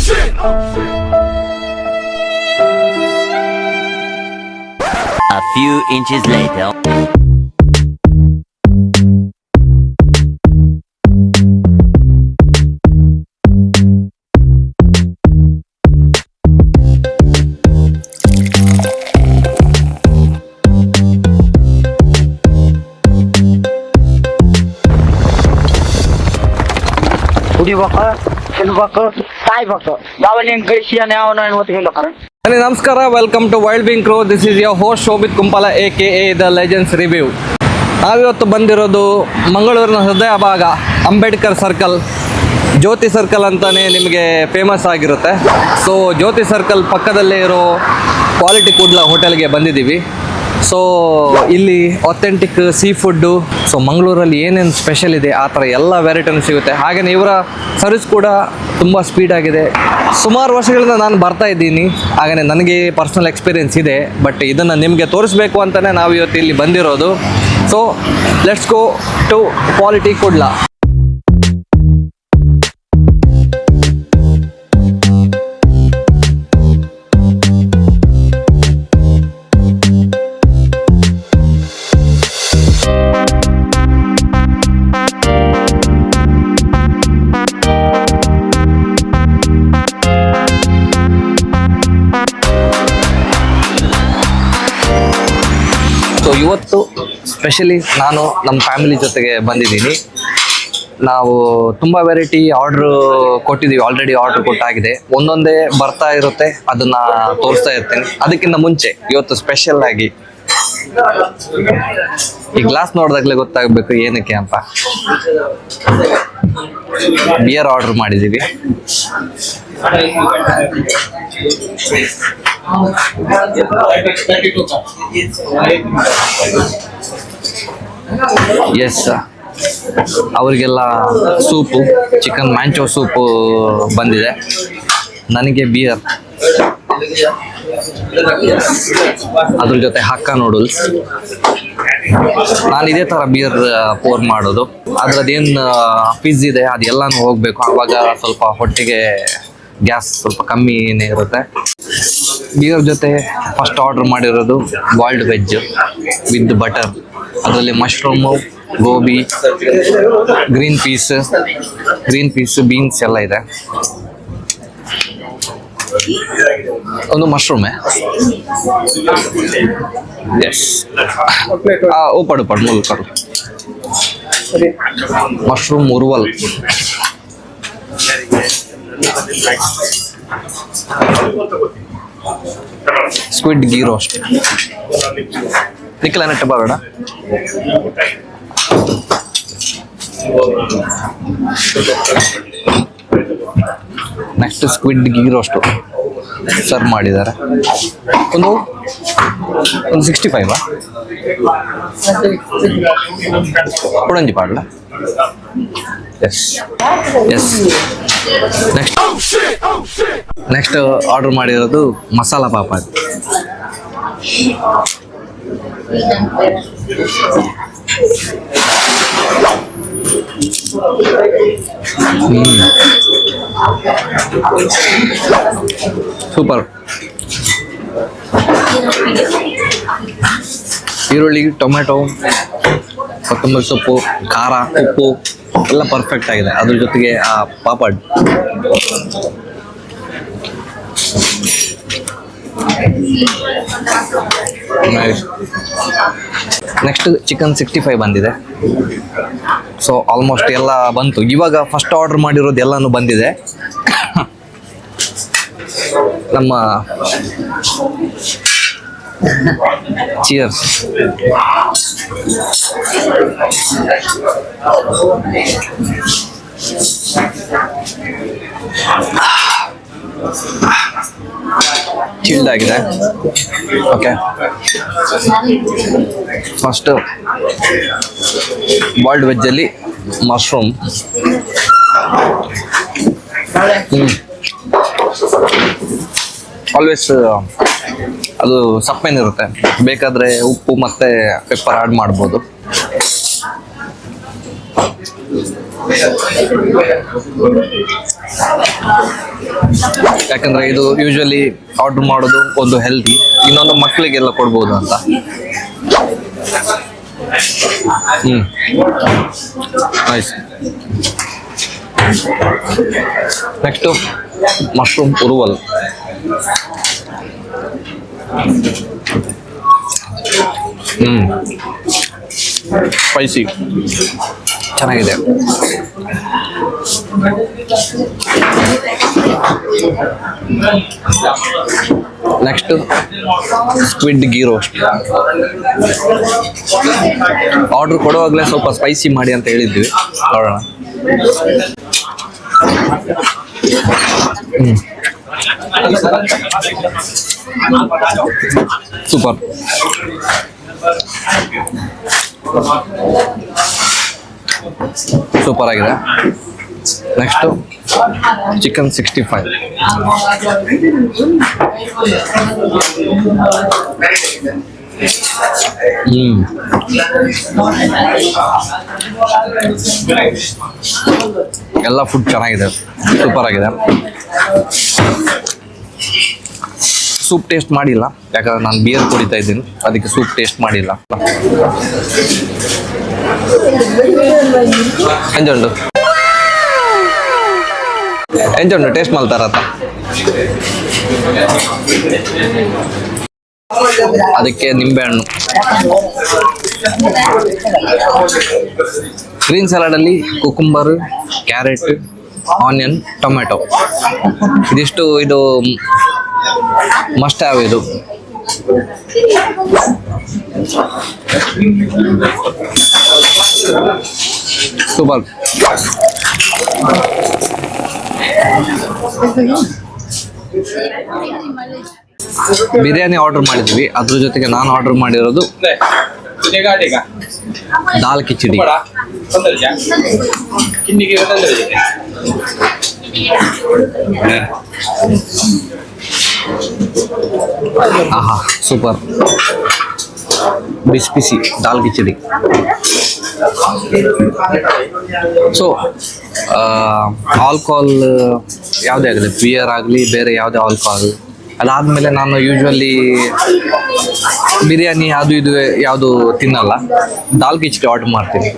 A few inches later. ಕುಡಿಬೇಕು ತಿನ್ಬೇಕು ಕಾಯ್ಬೇಕು ಯಾವ ನಿನ್ ಕಳಿಸಿಯಾನೆ ಅವನ ಇವತ್ತು ಹೇಳ್ಬೇಕಾರೆ. ನಮಸ್ಕಾರ, welcome to wild bing crow. This is your host Shobhit Kumpala AKA the legends review. ನಾವಿವತ್ತು ಬಂದಿರೋದು ಮಂಗಳೂರಿನ ಹೃದಯ ಭಾಗ, ಅಂಬೇಡ್ಕರ್ ಸರ್ಕಲ್, ಜ್ಯೋತಿ ಸರ್ಕಲ್ ಅಂತಲೇ ನಿಮಗೆ ಫೇಮಸ್ ಆಗಿರುತ್ತೆ. ಸೊ ಜ್ಯೋತಿ ಸರ್ಕಲ್ ಪಕ್ಕದಲ್ಲೇ ಇರೋ ಕ್ವಾಲಿಟಿ ಕೂಡ್ಲ ಹೋಟೆಲ್ಗೆ ಬಂದಿದ್ದೀವಿ. ಸೊ ಇಲ್ಲಿ ಅಥೆಂಟಿಕ್ ಸೀ ಫುಡ್ಡು, ಸೊ ಮಂಗಳೂರಲ್ಲಿ ಏನೇನು ಸ್ಪೆಷಲ್ ಇದೆ ಆ ಥರ ಎಲ್ಲ ವೆರೈಟಿನೂ ಸಿಗುತ್ತೆ. ಹಾಗೆಯೇ ಇವರ ಸರ್ವಿಸ್ ಕೂಡ ತುಂಬ ಸ್ಪೀಡಾಗಿದೆ. ಸುಮಾರು ವರ್ಷಗಳಿಂದ ನಾನು ಬರ್ತಾ ಇದ್ದೀನಿ, ಹಾಗೆಯೇ ನನಗೆ ಪರ್ಸ್ನಲ್ ಎಕ್ಸ್ಪೀರಿಯೆನ್ಸ್ ಇದೆ. ಬಟ್ ಇದನ್ನು ನಿಮಗೆ ತೋರಿಸ್ಬೇಕು ಅಂತಲೇ ನಾವು ಇವತ್ತು ಇಲ್ಲಿ ಬಂದಿರೋದು. So let's go to quality Kudla. So ಇವತ್ತು ಸ್ಪೆಷಲಿ ನಾನು ನಮ್ಮ ಫ್ಯಾಮಿಲಿ ಜೊತೆಗೆ ಬಂದಿದ್ದೀನಿ. ನಾವು ತುಂಬ ವೆರೈಟಿ ಆರ್ಡ್ರ್ ಕೊಟ್ಟಿದ್ದೀವಿ, ಆಲ್ರೆಡಿ ಆರ್ಡ್ರ್ ಕೊಟ್ಟಾಗಿದೆ. ಒಂದೊಂದೇ ಬರ್ತಾ ಇರುತ್ತೆ, ಅದನ್ನು ತೋರಿಸ್ತಾ ಇರ್ತೀನಿ. ಅದಕ್ಕಿಂತ ಮುಂಚೆ ಇವತ್ತು ಸ್ಪೆಷಲ್ ಆಗಿ ಈ ಗ್ಲಾಸ್ ನೋಡಿದಾಗಲೇ ಗೊತ್ತಾಗಬೇಕು ಏನಕ್ಕೆ ಅಂತ. ಬಿಯರ್ ಆರ್ಡರ್ ಮಾಡಿದ್ದೀವಿ. ಎಸ್, ಅವರಿಗೆಲ್ಲ ಸೂಪು, ಚಿಕನ್ ಮ್ಯಾಂಚೋ ಸೂಪು ಬಂದಿದೆ. ನನಗೆ ಬಿಯರ್, ಅದ್ರ ಜೊತೆ ಹಕ್ಕ ನೂಡಲ್ಸ್. ನಾನು ಇದೇ ಥರ ಬಿಯರ್ ಪೋರ್ ಮಾಡೋದು. ಅದ್ರದ್ದೇನು ಫಿಜ್ ಇದೆ ಅದೆಲ್ಲನೂ ಹೋಗಬೇಕು, ಆವಾಗ ಸ್ವಲ್ಪ ಹೊಟ್ಟೆಗೆ ಗ್ಯಾಸ್ ಸ್ವಲ್ಪ ಕಮ್ಮಿನೇ ಇರುತ್ತೆ. ಬಿಯರ್ ಜೊತೆ ಫಸ್ಟ್ ಆರ್ಡರ್ ಮಾಡಿರೋದು ಬಾಯ್ಲ್ಡ್ ವೆಜ್ ವಿತ್ ಬಟರ್. ಅದರಲ್ಲಿ mushroom, gobi, green piece, beans ಎಲ್ಲ ಇದೆ. ಒಂದು ಮಶ್ರೂಮೇ, ಎಸ್. ಓಪಡು ಮೂಲ ಕರು ಮಶ್ರೂಮ್ ಉರ್ವಲ್, ಸ್ಕ್ವಿಡ್ ಗೀ ರೋಸ್ಟ್. ನಿಖಿಲ ನೆಟ್ಟ ಬೇಡ. Next squid ghee roast serve ಮಾಡಿದ್ದಾರೆ. ಒಂದು 65 ಕೊಡಂಜಿ ಪಾಡ್ಲ. ಎಸ್. ನೆಕ್ಸ್ಟ್ ಆರ್ಡರ್ ಮಾಡಿರೋದು ಮಸಾಲ ಪಾಪಡ್. ಸೂಪರ್. ಈರುಳ್ಳಿ, ಟೊಮೆಟೊ, ಕೊತ್ತಂಬರಿ ಸೊಪ್ಪು, ಖಾರ, ಉಪ್ಪು ಎಲ್ಲ ಪರ್ಫೆಕ್ಟ್ ಆಗಿದೆ. ಅದ್ರ ಜೊತೆಗೆ ಆ ಪಾಪಡ್. ನೆಕ್ಸ್ಟ್ ಚಿಕನ್ 65 ಬಂದಿದೆ. ಸೊ ಆಲ್ಮೋಸ್ಟ್ ಎಲ್ಲ ಬಂತು. ಇವಾಗ ಫಸ್ಟ್ ಆರ್ಡರ್ ಮಾಡಿರೋದು ಎಲ್ಲನೂ ಬಂದಿದೆ. ನಮ್ಮ ಚಿಯರ್ಸ್. ಚಿಲ್ಡ್ ಆಗಿದೆ. ಓಕೆ, ಫಸ್ಟ್ ಬಾಯ್ಲ್ಡ್ ವೆಜ್ಜಲ್ಲಿ ಮಶ್ರೂಮ್. ಆಲ್ವೇಸ್ ಅದು ಸಪ್ಪೇನಿರುತ್ತೆ, ಬೇಕಾದರೆ ಉಪ್ಪು ಮತ್ತು ಪೆಪ್ಪರ್ ಆ್ಯಡ್ ಮಾಡ್ಬೋದು. ಯಾಕಂದರೆ ಇದು ಯೂಶ್ವಲಿ ಆರ್ಡ್ರ್ ಮಾಡೋದು ಒಂದು ಹೆಲ್ದಿ, ಇನ್ನೊಂದು ಮಕ್ಕಳಿಗೆಲ್ಲ ಕೊಡ್ಬೋದು ಅಂತ. Nice. Next mushroom uruval. Spicy ಚೆನ್ನಾಗಿದೆ. Next squid ghee roast. ಆರ್ಡ್ರ್ ಕೊಡುವಾಗಲೇ ಸ್ವಲ್ಪ ಸ್ಪೈಸಿ ಮಾಡಿ ಅಂತ ಹೇಳಿದ್ವಿ, ನೋಡೋಣ. ಸೂಪರ್. ಸೂಪರ್ ಆಗಿದೆ. Next chicken 65. ಎಲ್ಲ ಫುಡ್ ಚೆನ್ನಾಗಿದೆ, ಸೂಪರ್ ಆಗಿದೆ. ಸೂಪ್ ಟೇಸ್ಟ್ ಮಾಡಿಲ್ಲ, ಯಾಕಂದ್ರೆ ನಾನು ಬಿಯರ್ ಕುಡಿತಾ ಇದ್ದೀನಿ, ಅದಕ್ಕೆ ಸೂಪ್ ಟೇಸ್ಟ್ ಮಾಡಿಲ್ಲ. ಎಂಜುಂಡು ಎಂಜುಂಡು ಟೇಸ್ಟ್ ಮಾಡ್ತಾರತ್ತ, ಅದಕ್ಕೆ ನಿಂಬೆಹಣ್ಣು. ಗ್ರೀನ್ ಸಲಾಡಲ್ಲಿ ಕುಕುಂಬರ್, ಕ್ಯಾರೆಟ್, ಆನಿಯನ್, ಟೊಮೆಟೊ ಇದಿಷ್ಟು ಇದು ಮಸ್ಟ್ ಹ್ಯಾವ್. ಇದು ಸೂಪರ್. ಬಿರಿಯಾನಿ ಆರ್ಡರ್ ಮಾಡಿದ್ವಿ, ಅದ್ರ ಜೊತೆಗೆ ನಾನು ಆರ್ಡರ್ ಮಾಡಿರೋದು ದಾಲ್ ಕಿಚಡಿ. ಆಹಾ ಸೂಪರ್. ಬಿಸಿ ಬಿಸಿ ದಾಲ್ ಕಿಚಡಿ. ಸೊ ಆಲ್ಕೋಹಾಲ್ ಯಾವುದೇ ಆಗಲಿ, ಬಿಯರ್ ಆಗಲಿ ಬೇರೆ ಯಾವುದೇ ಆಲ್ಕೋಹಾಲ್, ಅದಾದಮೇಲೆ ನಾನು ಯೂಶ್ವಲಿ ಬಿರಿಯಾನಿ ಅದು ಇದು ಯಾವುದು ತಿನ್ನಲ್ಲ, ದಾಲ್ ಕಿಚಡಿ ಆರ್ಡರ್ ಮಾಡ್ತೀನಿ.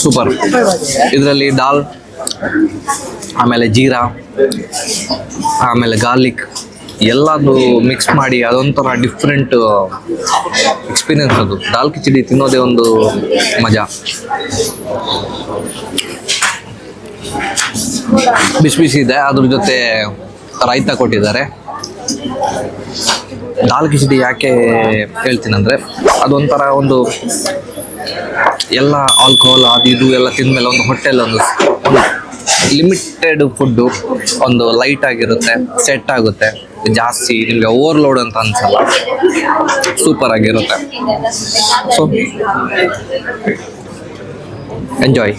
ಸೂಪರ್. ಇದರಲ್ಲಿ ದಾಲ್, ಆಮೇಲೆ ಜೀರಾ, ಆಮೇಲೆ ಗಾರ್ಲಿಕ್ ಎಲ್ಲದು ಮಿಕ್ಸ್ ಮಾಡಿ ಅದೊಂಥರ ಡಿಫ್ರೆಂಟ್ ಎಕ್ಸ್ಪೀರಿಯನ್ಸ್. ಅದು ದಾಲ್ ಕಿಚಡಿ ತಿನ್ನೋದೇ ಒಂದು ಮಜಾ. ಬಿಸಿ ಬಿಸಿ ಇದೆ, ಅದ್ರ ಜೊತೆ ರಾಯ್ತ ಕೊಟ್ಟಿದ್ದಾರೆ. ದಾಲ್ ಕಿಚಡಿ ಯಾಕೆ ಹೇಳ್ತೀನಂದರೆ, ಅದೊಂಥರ ಒಂದು ಎಲ್ಲ ಆಲ್ಕೋಹಾಲ್ ಅದು ಇದು ಎಲ್ಲ ತಿಂದಮೇಲೆ ಒಂದು ಹೊಟ್ಟೆಲ್ಲ ಒಂದು ಲಿಮಿಟೆಡ್ ಫುಡ್ಡು, ಒಂದು ಲೈಟ್ ಆಗಿರುತ್ತೆ, ಸೆಟ್ ಆಗುತ್ತೆ, ಜಾಸ್ತಿ ನಿಮಗೆ ಓವರ್ಲೋಡ್ ಅಂತ ಅನ್ಸಲ್ಲ, ಸೂಪರ್ ಆಗಿರುತ್ತೆ. So enjoy.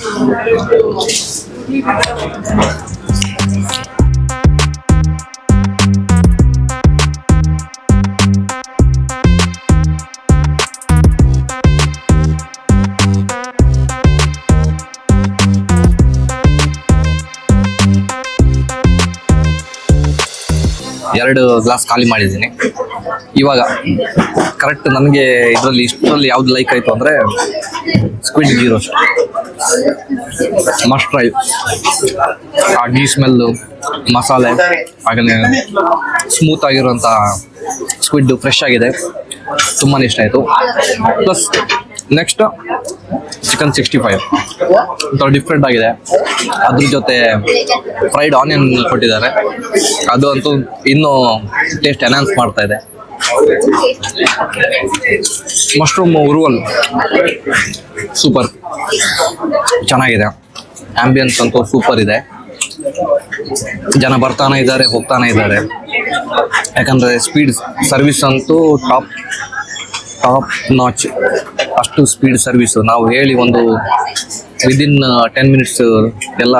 ಎರಡು ಗ್ಲಾಸ್ ಖಾಲಿ ಮಾಡಿದ್ದೀನಿ. ಇವಾಗ ಕರೆಕ್ಟ್ ನನಗೆ ಇಷ್ಟರಲ್ಲಿ ಯಾವ್ದು ಲೈಕ್ ಆಯಿತು ಅಂದರೆ squid ghee roast. Must try. ಆ ಗೀ ಸ್ಮೆಲ್ಲು, ಮಸಾಲೆ, ಹಾಗೆಯೇ ಸ್ಮೂತ್ ಆಗಿರುವಂಥ ಸ್ಕ್ವಿಡ್ ಫ್ರೆಶ್ ಆಗಿದೆ, ತುಂಬಾ ಇಷ್ಟ ಆಯಿತು. ಪ್ಲಸ್ ನೆಕ್ಸ್ಟ್ ಚಿಕನ್ 65 ಒಂಥರ ಡಿಫ್ರೆಂಟ್ ಆಗಿದೆ. ಅದ್ರ ಜೊತೆ ಫ್ರೈಡ್ ಆನಿಯನ್ ಕೊಟ್ಟಿದ್ದಾರೆ, ಅದು ಅಂತೂ ಇನ್ನೂ ಟೇಸ್ಟ್ ಎನ್ಹಾನ್ಸ್ ಮಾಡ್ತಾ ಇದೆ. ಮಶ್ರೂಮ್ ಉರುವಲ್ ಸೂಪರ್ ಚೆನ್ನಾಗಿದೆ. ಆಂಬಿಯನ್ಸ್ ಅಂತೂ ಸೂಪರ್ ಇದೆ. ಜನ ಬರ್ತಾನೆ ಇದ್ದಾರೆ, ಹೋಗ್ತಾನೆ ಇದ್ದಾರೆ. ಯಾಕಂದರೆ ಸ್ಪೀಡ್ ಸರ್ವಿಸ್ ಅಂತೂ ಟಾಪ್ ನಾಚ್. ಅಷ್ಟು ಸ್ಪೀಡ್ ಸರ್ವಿಸು. ನಾವು ಹೇಳಿ ಒಂದು ವಿದಿನ್ 10 ಮಿನಿಟ್ಸ್ ಎಲ್ಲ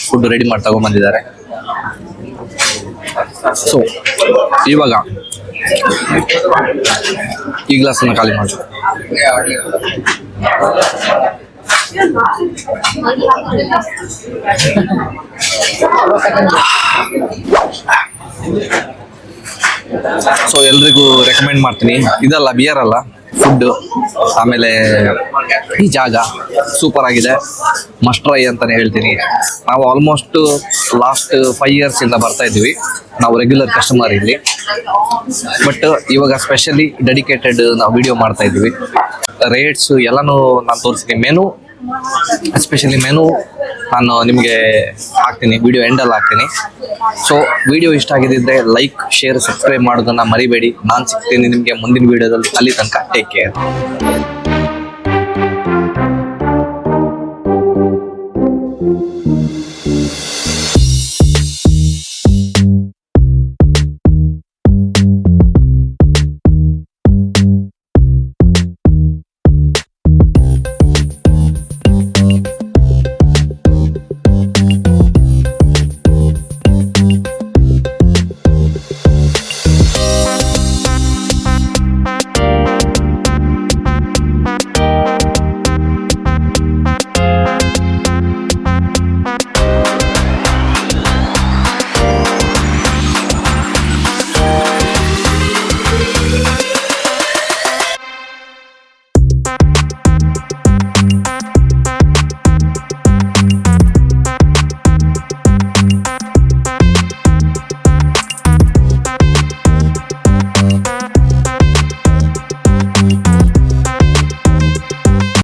ಫುಡ್ ರೆಡಿ ಮಾಡಿ ತಗೊಂಡ್ಬಂದಿದ್ದಾರೆ. ಸೊ ಇವಾಗ ಈ ಗ್ಲಾಸನ್ನು ಖಾಲಿ ಮಾಡಿ ಸೊ ಎಲ್ರಿಗೂ ರೆಕಮೆಂಡ್ ಮಾಡ್ತೀನಿ. ಇದಲ್ಲ, ಬಿಯರ್ ಅಲ್ಲ, ಫುಡ್. ಆಮೇಲೆ ಈ ಜಾಗ ಸೂಪರ್ ಆಗಿದೆ, ಮಸ್ಟ್ ಟ್ರೈ ಅಂತಾನೆ ಹೇಳ್ತೀನಿ. ನಾವು ಆಲ್ಮೋಸ್ಟ್ ಲಾಸ್ಟ್ 5 years ಇಂದ ಬರ್ತಾ ಇದ್ವಿ, ನಾವು ರೆಗ್ಯುಲರ್ ಕಸ್ಟಮರ್ ಇಲ್ಲಿ. ಬಟ್ ಇವಾಗ ಸ್ಪೆಷಲಿ ಡೆಡಿಕೇಟೆಡ್ ನಾವು ವಿಡಿಯೋ ಮಾಡ್ತಾ ಇದ್ವಿ. ರೇಟ್ಸ್ ಎಲ್ಲನೂ ನಾನು ತೋರಿಸ್ತೀನಿ. ಮೆನು, ಎಸ್ಪೆಷಲಿ ಮೆನು ನಾನು ನಿಮಗೆ ಹಾಕ್ತೀನಿ, ವಿಡಿಯೋ ಎಂಡಲ್ಲಿ ಹಾಕ್ತೀನಿ. ಸೊ ವಿಡಿಯೋ ಇಷ್ಟ ಆಗಿದ್ದರೆ ಲೈಕ್, ಶೇರ್, ಸಬ್ಸ್ಕ್ರೈಬ್ ಮಾಡೋದನ್ನು ಮರಿಬೇಡಿ. ನಾನು ಸಿಗ್ತೀನಿ ನಿಮಗೆ ಮುಂದಿನ ವಿಡಿಯೋದಲ್ಲಿ. ಅಲ್ಲಿ ತನಕ ಟೇಕ್ ಕೇರ್.